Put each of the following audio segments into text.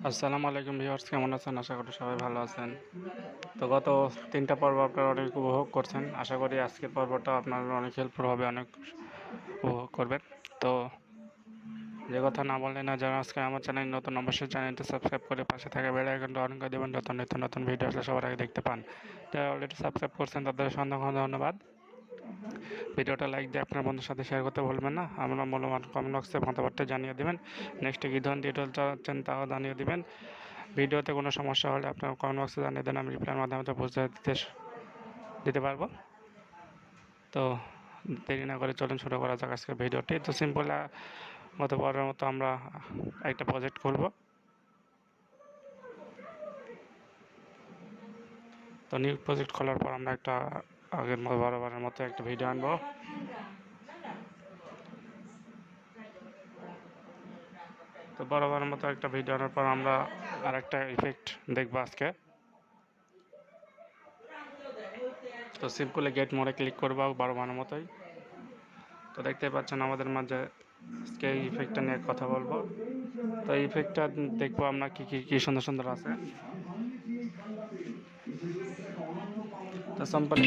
আসসালামু আলাইকুম ভিউয়ার্স, কেমন আছেন? আশা করি সবাই ভালো আছেন। তো গত 3টা পর্ব আপনারা অনেক উপভোগ করছেন। আশা করি আজকের পর্বটা আপনার অনেক হেল্পফুল হবে, অনেক উপভোগ করবেন। তো যে কথা না বললে না, যারা আজকে আমার চ্যানেল নতুন, অবশ্যই চ্যানেলটি সাবস্ক্রাইব করে পাশে থাকা বেল আইকনটা অন করে দেবেন, যত নিত্য নতুন ভিডিও আসলে সবার আগে দেখতে পান। যারা অলরেডি সাবস্ক্রাইব করছেন তাদের অসংখ্য ধন্যবাদ। ভিডিওটা লাইক দিয়ে আপনার বন্ধুর সাথে শেয়ার করতে ভুলবেন না। আমরা মূল্যবান কমেন্ট বক্সে মতামতটা জানিয়ে দেবেন। নেক্সটে কী ধরনের ডিটেল চাচ্ছেন তাও জানিয়ে দেবেন। ভিডিওতে কোনো সমস্যা হলে আপনার কমেন্ট বক্সে জানিয়ে দেন, আমি রিপ্লাইয়ের মাধ্যমে তো বুঝতে দিতে পারবো। তো দেরি না করে চলুন শুরু করা যাক আজকের ভিডিওটি। তো সিম্পল গত পরের মতো আমরা একটা প্রজেক্ট খুলব। তো নিউ প্রজেক্ট খোলার পর আমরা একটা আগের মতো বরাবরের মতো একটা ভিডিও আনবো। তো বরাবরের মতো একটা ভিডিও আনার পর আমরা আর একটা ইফেক্ট দেখবো আজকে। তো সিম্পলি গেট মোড়ে ক্লিক করবো বরাবরের মতোই। তো দেখতে পাচ্ছেন আমাদের মাঝে আজকে এই ইফেক্টটা নিয়ে কথা বলবো। তো এই ইফেক্টটা দেখবো আমরা কি সুন্দর সুন্দর আছে। তো সিম্পল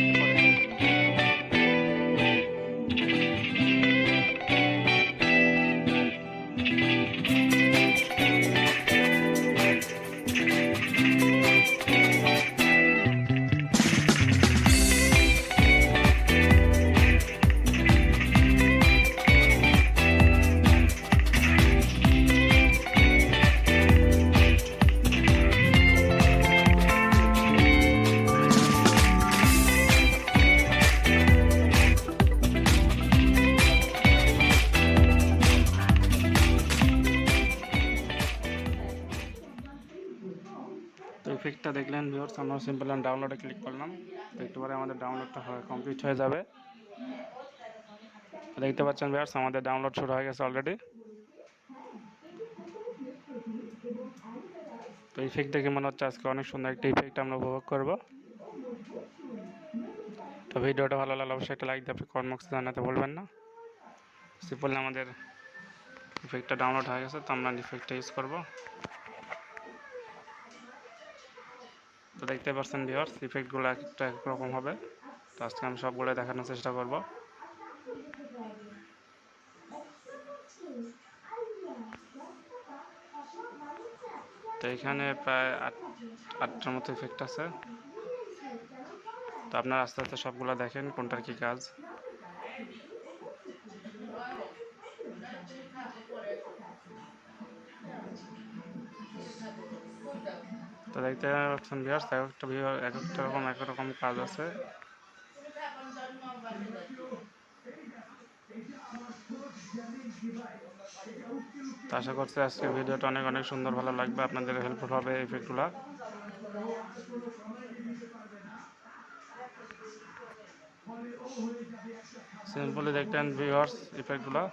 তো ইফেক্টটা দেখলেন ভিউয়ার্স, আমরা সিম্পল ডাউনলোডে ক্লিক করলাম। তো একটু পরে আমাদের ডাউনলোডটা কমপ্লিট হয়ে যাবে। দেখতে পাচ্ছেন ভিউয়ার্স, আমাদের ডাউনলোড শুরু হয়ে গেছে অলরেডি। তো ইফেক্ট দেখে মনে হচ্ছে আজকে অনেক সুন্দর একটা ইফেক্ট আমরা উপভোগ করব। তো ভিডিওটা ভালো লাগলে অবশ্যই একটা লাইক দিয়ে আপনি কমেন্ট বক্সে জানাতে ভুলবেন না। সিম্পল আমাদের ইফেক্টটা ডাউনলোড হয়ে গেছে, তো আমরা ইফেক্টটা ইউজ করব। তো দেখতে পাচ্ছেন ভিউয়ার্স, ইফেক্টগুলো একটা একরকম হবে। তো আজকে আমি সবগুলো দেখানোর চেষ্টা করব। তো এখানে প্রায় আটটার মতো ইফেক্ট আছে। তো আপনারা আস্তে আস্তে সবগুলো দেখেন কোনটার কি কাজ। তো দেখতে পাচ্ছেন ভিউয়ার্স, এক একটা রকম কাজ আছে। তো আশা করছি আজকের ভিডিওটা অনেক অনেক সুন্দর, ভালো লাগবে, আপনাদের হেল্পফুল হবে ইফেক্টগুলো। সিম্পলি দেখতেন ভিউয়ার্স ইফেক্টগুলো।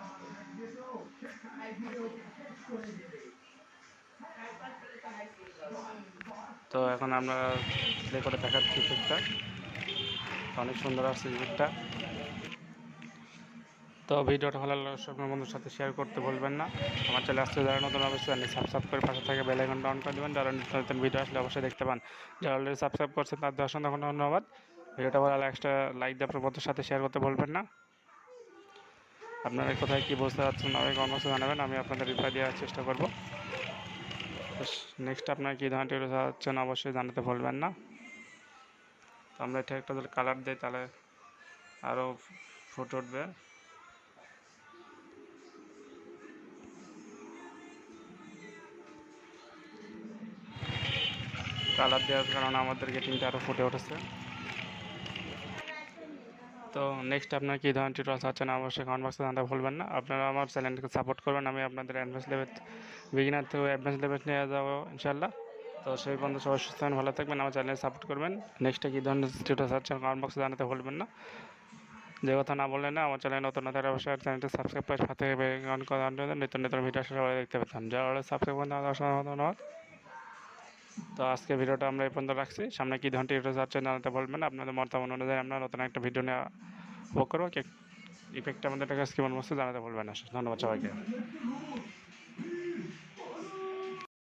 তো এখন আমরা প্লে করে দেখাচ্ছি ইফেক্টটা। অনেক সুন্দর আছে ইফেক্টটা। তো ভিডিওটা ভালো লাগলে আপনার বন্ধুর সাথে শেয়ার করতে ভুলবেন না। আমার চ্যানেল আসতে যারা নতুন অবশ্যই চ্যানেল সাবস্ক্রাইব করে পাশে থেকে বেল আইকনটা অন করে দেবেন, যারা নিত্য নতুন ভিডিও আসলে অবশ্যই দেখতে পান। যারা অলরেডি সাবস্ক্রাইব করছেন তাদের অসংখ্য ধন্যবাদ। ভিডিওটা ভালো লাগলে একটা লাইক দিয়ে আপনার বন্ধুর সাথে শেয়ার করতে ভুলবেন না। আপনারা কোথায় কী বুঝতে পারছেন আমাকে কমেন্ট বক্সে জানাবেন, আমি আপনাদের রিপ্লাই দেওয়ার চেষ্টা করব। নেক্সট আপনারা কী ধরনের টিউটোরিয়াল চাচ্ছেন অবশ্যই জানাতে ভুলবেন না। তো আমরা এটা একটা যদি কালার দিই তাহলে আরও ফুটে উঠবে। কালার দেওয়ার কারণে আমাদের গেটিংটা আরও ফুটে উঠেছে। তো নেক্সট আপনার কী ধরনের টিউটোরিয়াল চাচ্ছেন অবশ্যই কমেন্ট বক্সে জানাতে ভুলবেন না। আপনারা আমার চ্যানেলকে সাপোর্ট করবেন, আমি আপনাদের অ্যাডভান্স লেভেল, বিগিনার থেকে অ্যাডভান্স লেভেল নিয়ে যাবো ইনশাল্লাহ। তো সেই বন্ধু সবাই সুস্থ থাকবেন, ভালো থাকবেন, আমার চ্যানেল সাপোর্ট করবেন। নেক্সটে কী ধরনের টিউটোরিয়াল চাচ্ছেন কমেন্ট বক্সে জানাতে ভুলবেন না। যে কথা না বললেন না, আমার চ্যানেল নতুন হলে অবশ্যই চ্যানেলটি সাবস্ক্রাইব করে সাথে অন করার নিত্য নতুন ভিডিও সবাই দেখতে পেতাম। যারা অলরেডি সাবস্ক্রাইব করেন তাদের অসংখ্য ধন্যবাদ। তো আজকে ভিডিওটা আমরা এই পর্যন্ত রাখছি। সামনে কী ধরনের টিউটোরিয়াল চাচ্ছেন জানাতে বলবেন না। আপনাদের মতামত অনুযায়ী আমরা নতুন একটা ভিডিও নিয়ে উপভোগ করবো। ইফেক্টটা আমাদের কাছে কেমন মতো জানাতে বলবেন না। ধন্যবাদ সবাইকে।